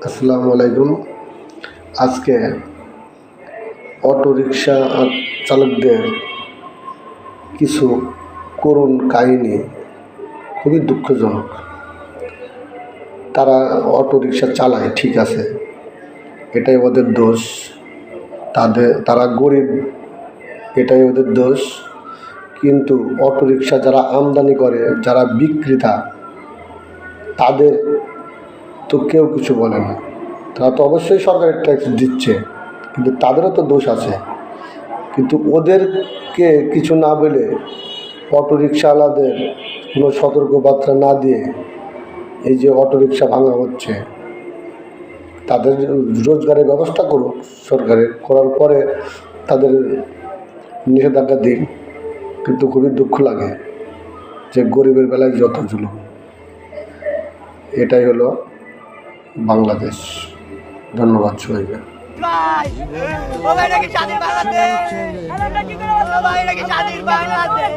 আসসালামু আলাইকুম। আজকে অটোরিকশা চালকদের কিছু করুণ কাহিনী খুবই দুঃখজনক। তারা অটোরিকশা চালায়, ঠিক আছে, এটাই ওদের দোষ। তারা গরিব, এটাই ওদের দোষ। কিন্তু অটোরিকশা যারা আমদানি করে, যারা বিক্রেতা, তাদের তো কেউ কিছু বলে না। তারা তো অবশ্যই সরকারের ট্যাক্স দিচ্ছে, কিন্তু তাদেরও তো দোষ আছে। কিন্তু ওদেরকে কিছু না বলে, অটোরিকশাওয়ালাদের কোনো সতর্কবার্তা না দিয়ে এই যে অটোরিকশা ভাঙা হচ্ছে, তাদের রোজগারের ব্যবস্থা করুক সরকারের, করার পরে তাদের নিষেধাজ্ঞা দিন। কিন্তু খুবই দুঃখ লাগে যে গরিবের বেলায় যত জুলুম। এটাই হলো বাংলাদেশ। ধন্যবাদ সবাইকে। স্বাধীন বাংলাদেশ